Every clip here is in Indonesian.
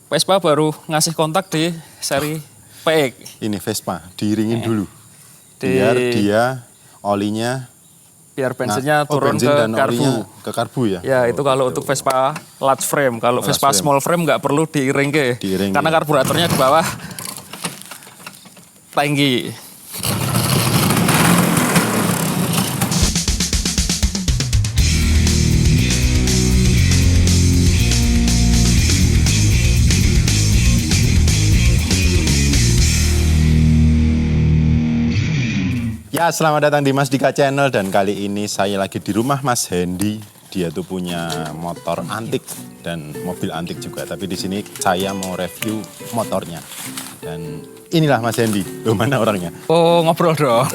Vespa baru ngasih kontak di seri PX. Ini Vespa, diiringin dulu. Biar dia olinya biar bensinnya turun bensin ke dan karbu. olinya ke karbu ya? Ya itu kalau untuk Vespa large frame. Kalau Vespa small frame nggak perlu diiring ke. Karena karburatornya di bawah tangki. Ya, selamat datang di Mas Dika Channel dan kali ini saya lagi di rumah Mas Hendy. Dia tuh punya motor antik dan mobil antik juga. Tapi di sini saya mau review motornya. Dan inilah Mas Hendy. Loh, mana orangnya? Oh, ngobrol dong.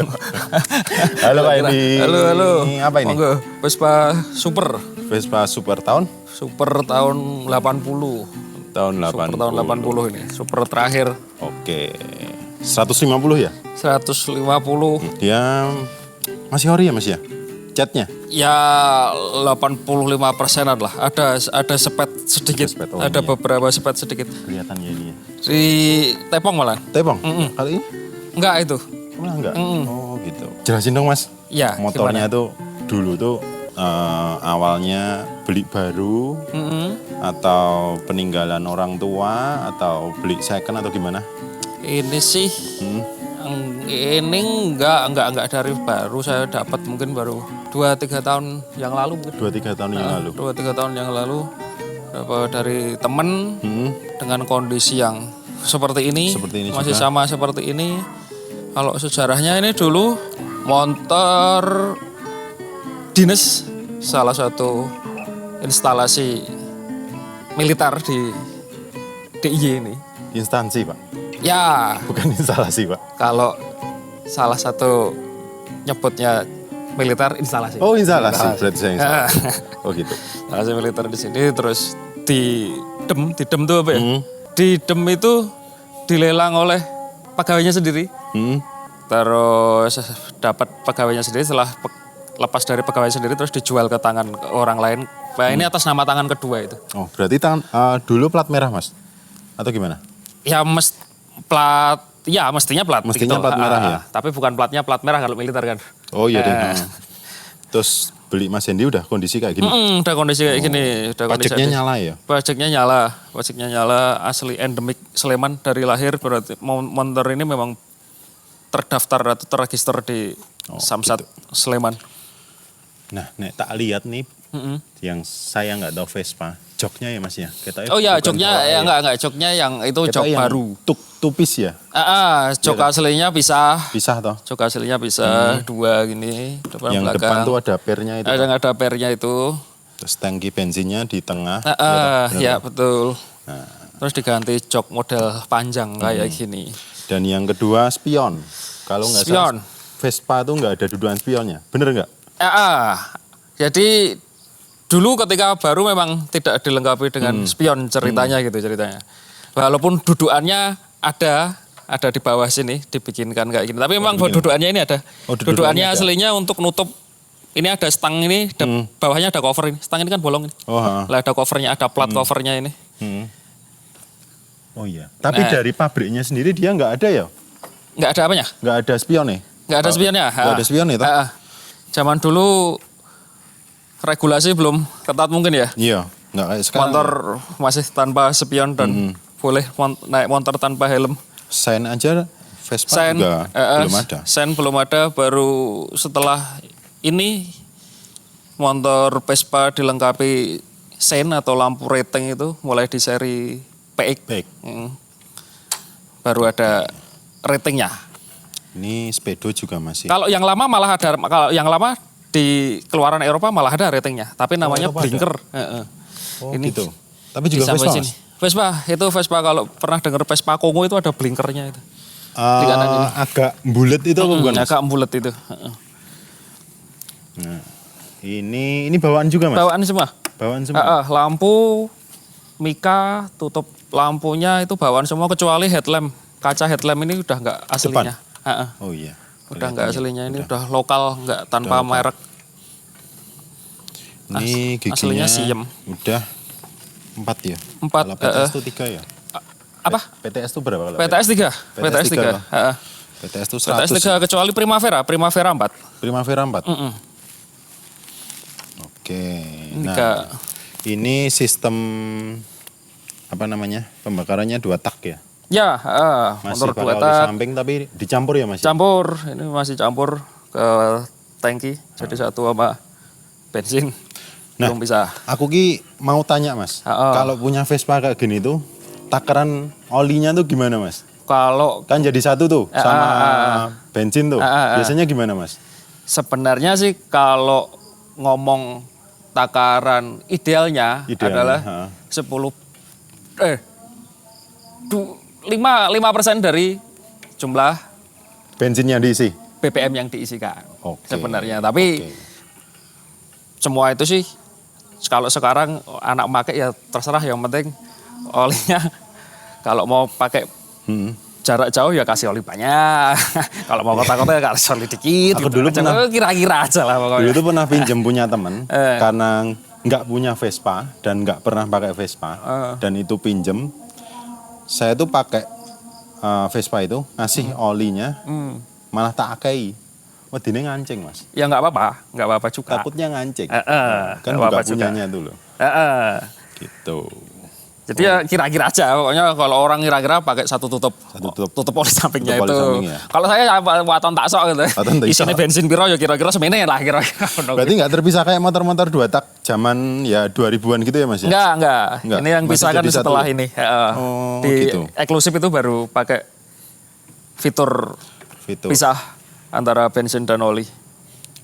Halo Pak Hendy. Halo. Ini apa ini? Monggo, Vespa Super. Vespa Super tahun? Super tahun 80. Tahun 80. Super tahun 80 ini. Super terakhir. Oke. 150 ya? 150. Dia masih ori ya Mas ya? Catnya? Ya 85%-an lah. Ada sepet sedikit. Ada beberapa sepet sedikit. Kelihatan ya ini ya. Di tepong malah. Tepong? Kali ini? Enggak itu. Malah enggak? Oh gitu. Jelasin dong Mas. Ya, motornya tuh dulu tuh awalnya beli baru atau peninggalan orang tua atau beli second atau gimana? Ini sih ini enggak dari baru, saya dapat mungkin baru 2-3 tahun yang lalu mungkin. 2-3 tahun yang lalu. 2-3 tahun yang lalu dapat dari temen dengan kondisi yang seperti ini masih juga. Sama seperti ini. Kalau sejarahnya ini dulu motor dinas salah satu instalasi militer di DIY ini. Instansi Pak? Ya. Bukan instalasi Pak? Kalau salah satu nyebutnya militer instalasi. Oh instalasi, berarti saya instalasi. Oh gitu. Instalasi militer di sini terus di dem tuh apa ya? Di dem itu dilelang oleh pegawainya sendiri. Terus dapat pegawainya sendiri, setelah lepas dari pegawai sendiri terus dijual ke tangan orang lain. Nah, ini atas nama tangan kedua itu. Oh berarti dulu plat merah Mas? Atau gimana? Ya mestinya plat. Mestinya plat merah ya? Tapi bukan platnya plat merah kalau militer kan. Oh iya deh. Terus beli Mas Hendy udah kondisi kayak gini? Udah kondisi kayak gini. Pajaknya nyala ya? Pajaknya nyala, asli endemik Sleman dari lahir. Berarti motor ini memang terdaftar atau terregister di Samsat gitu. Sleman. Nah, nek tak lihat nih, yang saya nggak tahu Vespa, joknya ya Mas ya? Oh ya, joknya ya enggak, joknya yang itu jok baru. Tupis ya? Jok aslinya pisah. Pisah toh? Jok aslinya pisah, dua gini, depan yang belakang. Depan tuh ada pernya itu. Ada pernya itu. Terus tangki bensinnya di tengah. Ya betul. Nah. Terus diganti jok model panjang kayak gini. Dan yang kedua spion. Kalau nggak salah Vespa tuh nggak ada dudukan spionnya, bener nggak? Jadi dulu ketika baru memang tidak dilengkapi dengan spion ceritanya. Walaupun dudukannya ada di bawah sini dibikinkan kayak gini. Tapi memang dudukannya ini ada. Dudukannya aslinya untuk nutup. Ini ada stang ini, bawahnya ada cover ini. Stang ini kan bolong ini. Lah ada covernya, ada plat covernya ini. Oh iya. Tapi dari pabriknya sendiri dia nggak ada ya? Nggak ada apanya? Nggak ada spionnya? Nggak ada spionnya. Nggak ada spionnya toh? Zaman dulu regulasi belum ketat mungkin ya. Iya, nggak kayak sekarang. Motor masih tanpa spion dan boleh naik motor tanpa helm. Sen aja Vespa juga belum ada. Sen belum ada, baru setelah ini motor Vespa dilengkapi sen atau lampu rating itu mulai di seri PX. Baru ada ratingnya. Ini Speedo juga masih. Kalau yang lama malah ada, kalau yang lama di keluaran Eropa malah ada ratingnya, tapi namanya blinker. Oh ini gitu. Tapi juga Vespa Mas? Vespa kalau pernah dengar Vespa Kongo itu ada blinkernya itu. Agak bulat itu apa bukan? Agak bulat itu. Nah, ini bawaan juga Mas? Bawaan semua. Lampu, mika, tutup lampunya itu bawaan semua kecuali headlamp. Kaca headlamp ini udah nggak aslinya. Oh iya. Udah nggak aslinya, ini udah lokal, nggak tanpa merek. Ini giginya aslinya siem. Udah 4 ya? 4. Kalau PTS itu 3 ya? Apa? PTS itu berapa kalau? PTS 3. PTS 3 loh. Heeh. PTS itu PTS 100. 3 kecuali Primavera 4. Primavera 4. Mm-mm. Oke. Tiga. Nah, ini sistem apa namanya? Pembakarannya 2 tak ya. Ya, Masih motor 2 pakai oli tak. samping tapi dicampur ya Mas? Campur, ini masih campur ke tangki. Jadi satu sama bensin. Nah, Belum bisa. Aku ki mau tanya Mas, kalau punya Vespa kayak gini tuh, takaran olinya tuh gimana Mas? Kalau Kan jadi satu tuh sama bensin tuh. Biasanya gimana Mas? sebenarnya sih kalau ngomong takaran idealnya adalah 5% dari jumlah Bensinnya diisi? BBM yang diisikan. Oke. Sebenarnya. Tapi semua itu sih kalau sekarang anak pakai ya terserah, yang penting olinya kalau mau pakai jarak jauh ya kasih oli banyak. Kalau mau kota-kota ya kasih oli dikit. Aku gitu dulu aja. pernah- Kira-kira aja lah pokoknya. Dulu tuh pernah pinjem punya temen, karena nggak punya Vespa dan nggak pernah pakai Vespa, dan itu pinjem, saya tuh pakai Vespa itu ngasih olinya, malah tak akei. Wedine ngancing Mas. Ya nggak apa-apa juga. Takutnya ngancing. Kan nggak bukan apa-apa juga. punyanya dulu. Gitu. Jadi ya kira-kira aja. Pokoknya kalau orang kira-kira pakai satu tutup oli sampingnya Tutup oli itu. samping ya. Kalau saya waton tak sok gitu. Waton tak sok. Isinya bensin piro ya kira-kira semene lah kira-kira. Berarti nggak terpisah kayak motor-motor 2 tak zaman ya 2000-an gitu ya Mas ya? Enggak. Ini yang Masih bisa kan jadi satu setelah ya? ini. Oh, Di gitu. eksklusif itu baru pakai fitur Fitur. pisah antara bensin dan oli.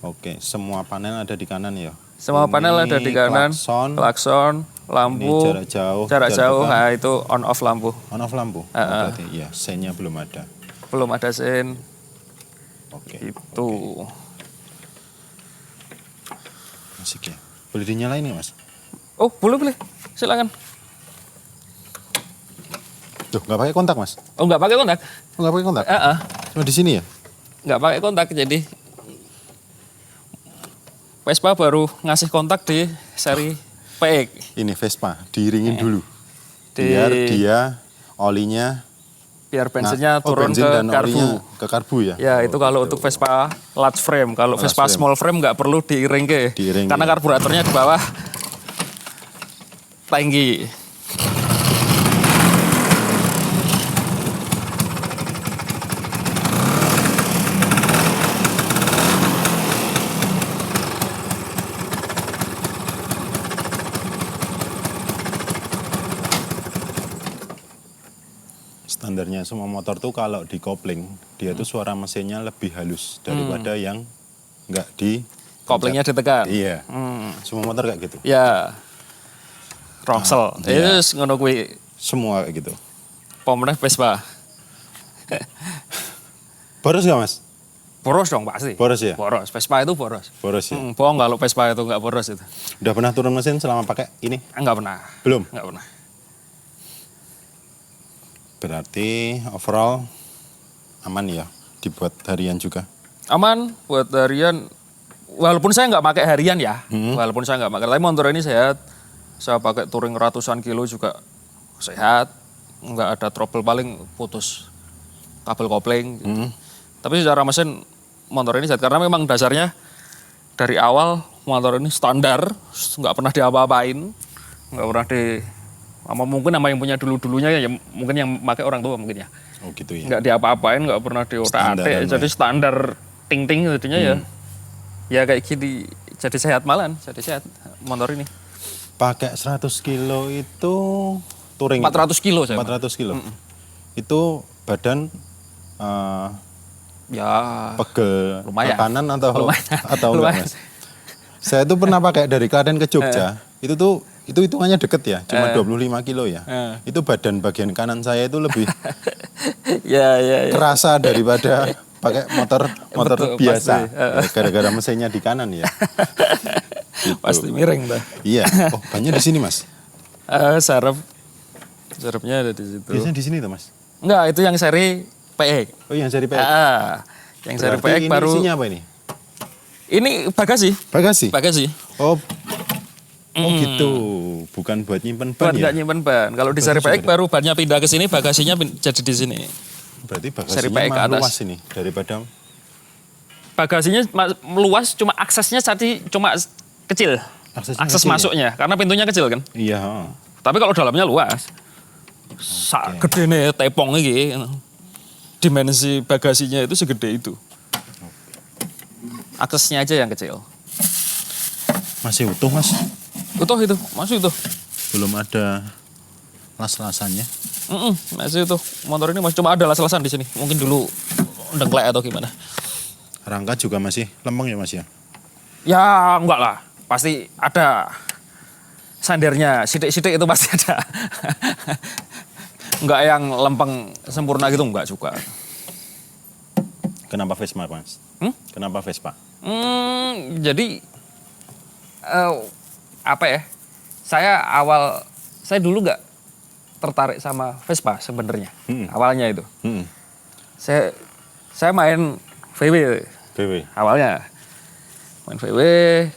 Oke, semua panel ada di kanan ya? Semua panel ada di kanan. Klakson, Lampu. ini jarak jauh. Jarak dan jauh, depan. nah itu on off lampu. On off lampu? Oh, berarti ya, sennya belum ada. Belum ada sen. Oke. Itu. Asik ya. Boleh dinyalain nih Mas? Oh, boleh. Silakan. Tuh, nggak pakai kontak Mas? Oh, nggak pakai kontak? Oh, nggak pakai kontak? Cuma di sini ya? Nggak pakai kontak, jadi Vespa baru ngasih kontak di seri PX. Ini Vespa, diiringin dulu. Di- Biar dia olinya, Biar bensinnya turun bensin ke dan karbu. olinya ke karbu ya? Ya, itu kalau untuk Vespa large frame. Kalau Vespa frame. small frame nggak perlu diiring ke. Diiring, Karena ya. karburatornya di bawah tangki. Standarnya semua motor tuh kalau di kopling, dia tuh suara mesinnya lebih halus daripada yang nggak di Koplingnya ditekan. Iya. Semua motor kayak gitu. Ya. Rongsel. iya. Itu ngono kuwi Semua kayak gitu. pemenang Vespa. Boros nggak Mas? Boros dong pasti. Boros ya? Boros. Vespa itu boros. Boros ya? Bohong kalau Vespa itu nggak boros itu. Udah pernah turun mesin selama pakai ini? Nggak pernah. Belum? Nggak pernah. Berarti overall aman ya dibuat harian juga? Aman buat harian. Walaupun saya nggak pakai harian ya. Walaupun saya nggak pakai. Tapi motor ini sehat. Saya pakai touring ratusan kilo juga sehat. Nggak ada trouble, paling putus kabel kopling. Tapi secara mesin motor ini sehat. Karena memang dasarnya dari awal motor ini standar. Nggak pernah diapa-apain. Nggak pernah mungkin sama yang punya dulunya ya mungkin yang pakai orang tua mungkin ya. Oh gitu ya? Nggak diapa-apain, nggak pernah diotak-atik. Standaran Jadi ya. standar ting-ting jadinya ya. Ya kayak gini, jadi sehat malan, jadi sehat motor ini. Pakai 100 kilo itu touring? 400 kilo saya. 400 kilo? Itu badan Ya, pegel lumayan. kanan atau Lumayan. atau enggak Lumayan. Mas? Saya tuh pernah pakai dari Klaten ke Jogja. Itu hitungannya deket ya, cuma 25 kilo ya. Itu badan bagian kanan saya itu lebih ya. kerasa daripada pakai motor Betul, biasa. pasti. Ya, gara-gara mesinnya di kanan ya. Gitu. Pasti miring dah. Iya. Oh, bannya di sini Mas. Sarapnya ada di situ. Biasanya di sini tuh Mas. Enggak, itu yang seri PX. Oh, yang seri PX. Yang seri Berarti PX ini baru. isinya apa ini? Ini bagasi. Bagasi. Bagasi. Oh, Oh gitu, bukan buat nyimpen ban Buat ya? nggak nyimpen ban. Kalau di seri PX baru bannya pindah ke sini, bagasinya jadi di sini. Berarti Seri bagasinya PX ke mah atas. luas ini daripada Bagasinya meluas, cuma aksesnya tadi cuma kecil. Aksesnya Akses kecil ya? masuknya, karena pintunya kecil kan. iya. Heeh. Tapi kalau dalamnya luas. Sak gede nih tepong ini. Dimensi bagasinya itu segede itu. Aksesnya aja yang kecil. Masih utuh mas, Utuh itu, masih utuh. belum ada las-lasannya. Masih utuh. Motor ini masih cuma ada las-lasan di sini. Mungkin dulu dengklek atau gimana. Rangka juga masih lempeng ya mas ya? Ya enggak lah, pasti ada sandernya, sidik-sidik itu pasti ada. Enggak yang lempeng sempurna gitu, enggak juga. Kenapa Vespa mas? Kenapa Vespa? Jadi apa ya? Saya dulu nggak tertarik sama Vespa sebenarnya. Awalnya itu. Saya main VW BW. awalnya. Main VW,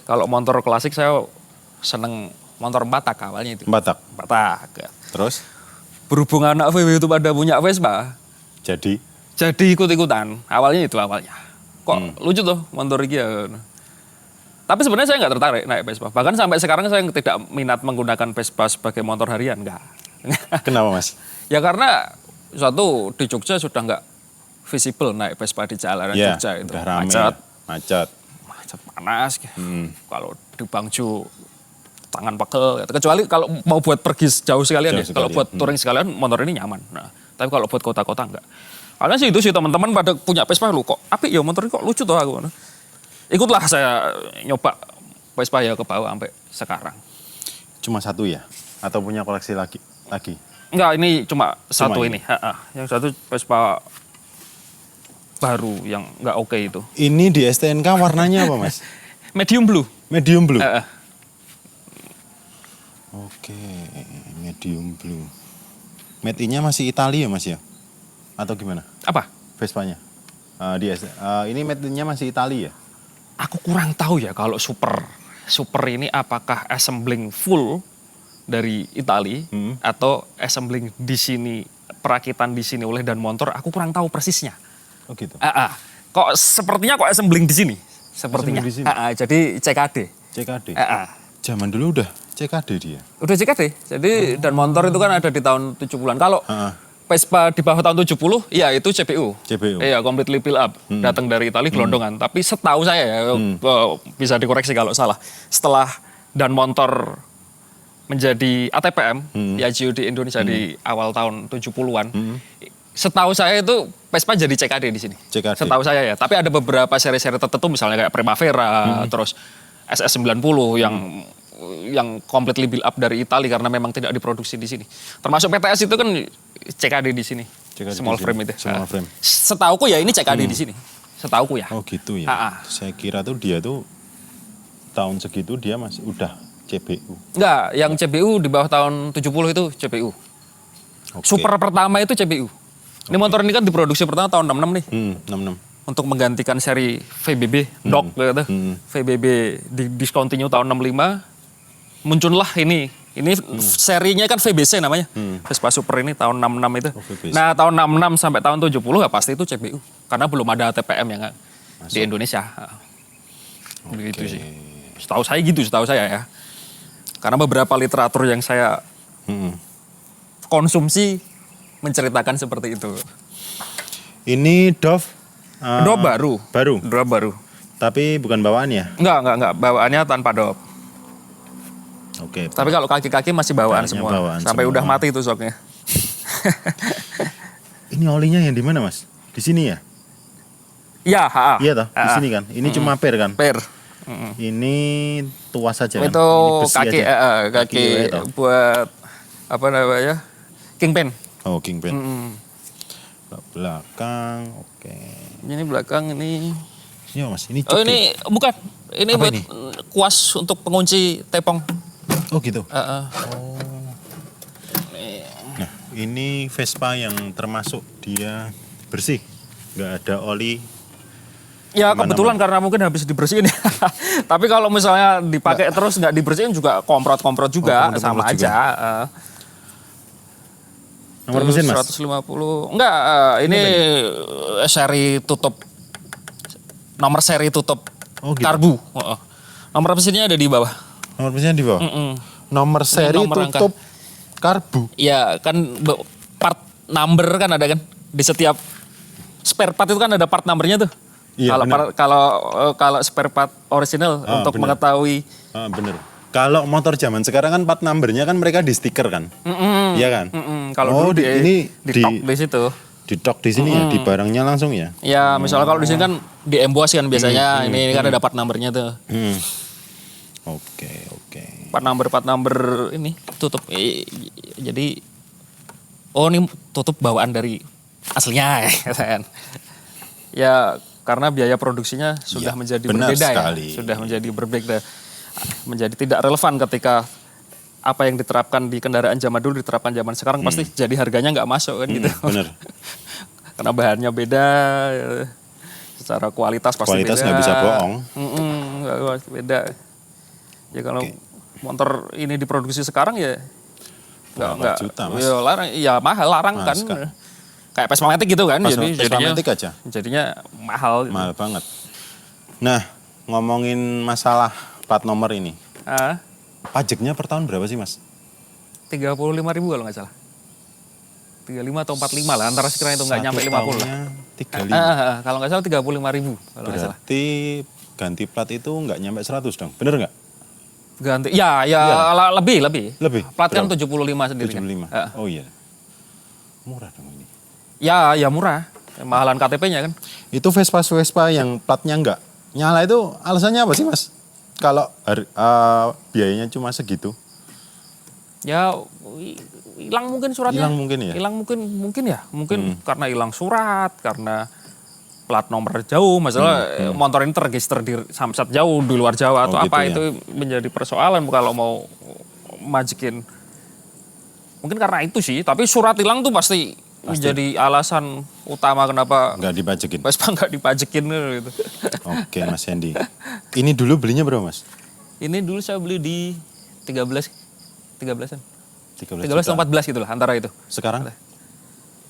kalau motor klasik saya seneng motor Batak awalnya itu. Batak. Batak. Terus Berhubung anak VW itu pada punya Vespa, jadi jadi ikut-ikutan. Awalnya itu awalnya. Kok lucu tuh motor iki ya. Tapi sebenarnya saya nggak tertarik naik Vespa. Bahkan sampai sekarang saya tidak minat menggunakan Vespa sebagai motor harian, enggak. kenapa mas? Ya karena satu di Jogja sudah nggak visible naik Vespa di jalanan Ya, Jogja itu. udah rame. Macet panas. Kalau di Bangjo tangan pegel. Kecuali kalau mau buat pergi jauh sekalian Jauh ya. Kalau sekalian. buat touring sekalian motor ini nyaman. Nah, tapi kalau buat kota-kota enggak. Karena sih itu sih teman-teman pada punya Vespa lu kok. Apik ya motor ini kok lucu tuh aku. Ikutlah saya nyoba Vespa ya ke bawah sampai sekarang. Cuma satu ya? Atau punya koleksi lagi? Enggak, ini cuma satu ini? ini. Yang satu Vespa baru yang nggak oke itu. Ini di STNK warnanya apa mas? Medium blue. Medium blue? Heeh. Oke, medium blue. Made in-nya masih Italia ya mas ya? Atau gimana? Apa? Vespanya? Ini made in-nya masih Italia ya? Aku kurang tahu ya kalau super ini apakah assembling full dari Itali atau assembling di sini, perakitan di sini oleh Dan Motor, aku kurang tahu persisnya. Oh gitu? Kok sepertinya kok assembling di sini. Sepertinya. Assembling di sini? Jadi CKD. CKD? Zaman dulu udah CKD dia? Udah CKD. Jadi Dan Motor itu kan ada di tahun 70-an. Kalau Vespa di bawah tahun 70, ya itu CBU. CBU? Iya, completely build up. Datang dari Itali, gelondongan. Tapi setahu saya ya, bisa dikoreksi kalau salah. Setelah Dan Motor menjadi ATPM, Piaggio di Indonesia di awal tahun 70-an, setahu saya itu Vespa jadi CKD di sini. CKD. Setahu saya ya. Tapi ada beberapa seri-seri tertentu misalnya kayak Primavera, terus SS90 yang completely build up dari Italia karena memang tidak diproduksi di sini. Termasuk PTS itu kan CKD di sini. CKD Small di sini. frame itu. Small frame. Setauku ya ini CKD di sini. Setauku ya. Oh gitu ya? Saya kira tuh dia tuh tahun segitu dia masih udah CBU. Enggak, yang CBU di bawah tahun 70 itu CBU. Oke. Super pertama itu CBU. Ini motor ini kan diproduksi pertama tahun 66 nih. 66. Untuk menggantikan seri VBB, DOC gitu. VBB di discontinue tahun 65. Muncullah ini serinya kan VBC namanya. Vespa Super ini tahun 66 itu. Oh, VBC. Nah, tahun 66 sampai tahun 70 ya pasti itu CBU. Karena belum ada TPM yang di Indonesia. Begitu sih. Setahu saya ya. Karena beberapa literatur yang saya konsumsi menceritakan seperti itu. Ini Dove? Dop baru. Baru? Dop baru. Tapi bukan bawaan ya? Enggak. Bawaannya tanpa dop. Oke. Tapi kalau kaki-kaki masih bawaan Kayaknya semua. bawaan Sampai semua. udah mati tuh soknya. Ini olinya yang di mana mas? Di sini ya? Iya, Iya toh, di sini kan. Ini cuma per kan? Per. Ini tuas saja kan? Itu Ini besi kaki, aja. kaki ya, toh? buat apa namanya? Kingpin. Oh, kingpin. Belakang, oke. Ini belakang ini. Ini apa mas? Ini Oh cuk ya? ini bukan. Ini Apa buat ini? kuas untuk pengunci tepong. Oh gitu. Heeh. Nah, ini Vespa yang termasuk dia bersih, nggak ada oli. Ya Gimana, kebetulan Bang? karena mungkin habis dibersihin ya. Tapi kalau misalnya dipakai terus nggak dibersihin juga komprot-komprot juga, komprot-komprot sama juga. aja. Nomor mesin, Mas? 150. Enggak, ini seri tutup. Nomor seri tutup Oh, gitu. karbu. Nomor mesinnya ada di bawah. Nomor mesinnya di bawah. Mm-mm. Nomor seri nomor angka. tutup karbu. Ya kan part number kan ada kan di setiap spare part itu kan ada part numbernya tuh. Iya, Kalau benar. kalau spare part original untuk benar. mengetahui. Bener. Kalau motor zaman sekarang kan plat numbernya kan mereka di stiker kan. Iya kan? Kalau dulu ini di tok di situ. di tok di sini ya, di barangnya langsung ya. Ya misalnya kalau di sini kan di emboss kan biasanya ini kan ada part numbernya tuh. Oke, oke. Part number ini tutup. Jadi ini tutup bawaan dari aslinya kan. Ya karena biaya produksinya sudah Ya, menjadi benar berbeda sekali. ya. Sudah menjadi berbeda. Menjadi tidak relevan ketika apa yang diterapkan di kendaraan zaman dulu diterapkan zaman sekarang pasti jadi harganya nggak masuk kan gitu. Bener. Karena bahannya beda, secara kualitas pasti Kualitas beda. nggak bisa bohong. Nggak beda. Ya kalau motor ini diproduksi sekarang ya Berapa juta, Mas? Ya larang, ya larang Mas, kan. kan. Kayak Vespa-matic gitu kan. Vespa-matic aja. Jadinya mahal. Mahal banget. Nah, ngomongin masalah plat nomor ini. Pajaknya per tahun berapa sih, Mas? 35.000 kalau nggak salah. 35 atau 45 lah, antara sekiranya itu nggak nyampe 50 lah. Tahunnya 35. Kalau nggak salah 35.000 kalau nggak salah. Berarti ganti plat itu nggak nyampe 100 dong, bener nggak? Ganti, ya lebih. Lebih? Plat kan Berapa? 75 sendiri. 75. Kan? Oh iya. Murah dong ini. Ya murah. Mahalan KTP-nya kan. Itu Vespa yang platnya nggak nyala itu alasannya apa sih, Mas? Kalau biayanya cuma segitu? Ya hilang mungkin suratnya. Hilang mungkin ya? Hilang mungkin ya. Mungkin karena hilang surat, karena plat nomor jauh, masalah motor ini terregister di Samsat jauh di luar Jawa atau gitu apa ya? itu menjadi persoalan kalau mau majikin. Mungkin karena itu sih, tapi surat hilang tuh pasti menjadi alasan utama kenapa Nggak dipajekin? Vespa nggak dipajekin gitu. Oke, Mas Hendy. Ini dulu belinya berapa, Mas? Ini dulu saya beli di 13-an. 13 13 atau 14 gitu lah, antara itu. Sekarang?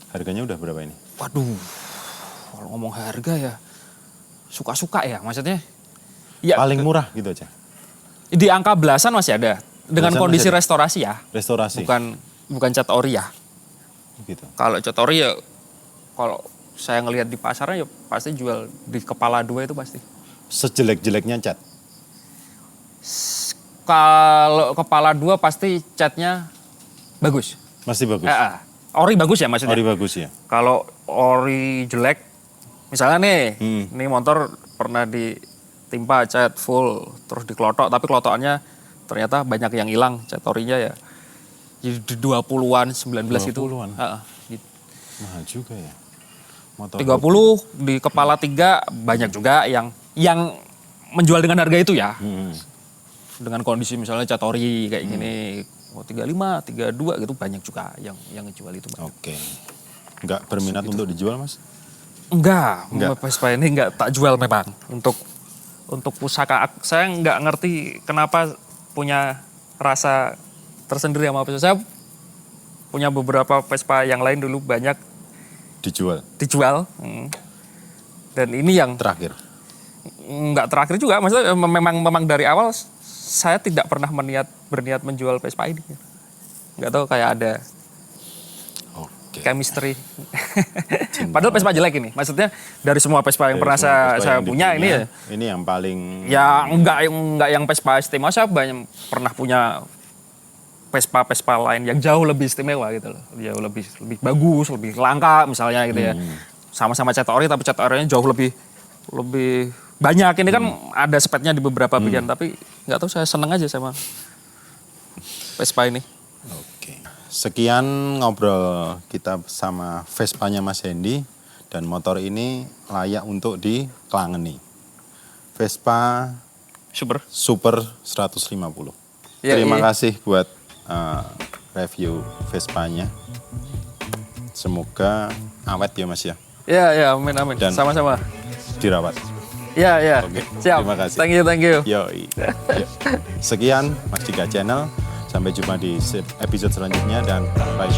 Harganya udah berapa ini? Waduh, kalau ngomong harga ya suka-suka ya maksudnya. Ya, Paling murah gitu aja? di angka belasan masih ada. Dengan Belasan kondisi masih ada? restorasi ya. Restorasi? Bukan cat ori ya. Gitu. Kalau cat ori ya, kalau saya ngelihat di pasarnya ya pasti jual di kepala dua itu pasti. Sejelek-jeleknya cat? Kalau kepala dua pasti catnya bagus. Masih bagus? Ori bagus ya maksudnya. Ori bagus ya? Kalau ori jelek, misalnya nih, Hmm. ini motor pernah ditimpa cat full, terus dikelotok, tapi kelotokannya ternyata banyak yang hilang, cat orinya ya. Jadi di 20-an, 19 itu. 20-an? Gitu. Mahal juga ya? Motor 30 di kepala 3 banyak juga yang menjual dengan harga itu ya. Dengan kondisi misalnya cat ori kayak gini, 35, 32 gitu banyak juga yang ngejual itu. Oke. Nggak berminat untuk dijual, Mas? Enggak. Enggak. Vespa ini enggak tak jual memang. Untuk pusaka, saya enggak ngerti kenapa punya rasa tersendiri sama Vespa. Saya punya beberapa Vespa yang lain dulu banyak Dijual? dijual. Dan ini yang Terakhir? enggak terakhir juga. Maksudnya memang dari awal saya tidak pernah berniat menjual Vespa ini. Enggak tahu kayak ada Oke. chemistry. Padahal Vespa jelek ini. Maksudnya dari semua Vespa yang pernah saya punya ini ya. Ini yang paling... Ya enggak yang Vespa istimewa, saya banyak pernah punya Vespa lain yang jauh lebih istimewa gitu loh. Jauh lebih bagus, lebih langka misalnya gitu ya. Sama-sama cat ori tapi cat orinya jauh lebih banyak. Ini kan ada speknya di beberapa bagian tapi nggak tahu, saya seneng aja sama Vespa ini. Oke. Sekian ngobrol kita sama Vespanya Mas Hendy dan motor ini layak untuk dikelangeni. Vespa Super 150. Ya, Terima iya. kasih buat review Vespanya. Semoga awet ya, Mas ya. Ya, amin. Dan- Sama-sama. Dirawat. Ya. Oke, Siap. terima kasih. Thank you. Yoi. Sekian Mas Dika Channel. Sampai jumpa di episode selanjutnya dan bye-bye.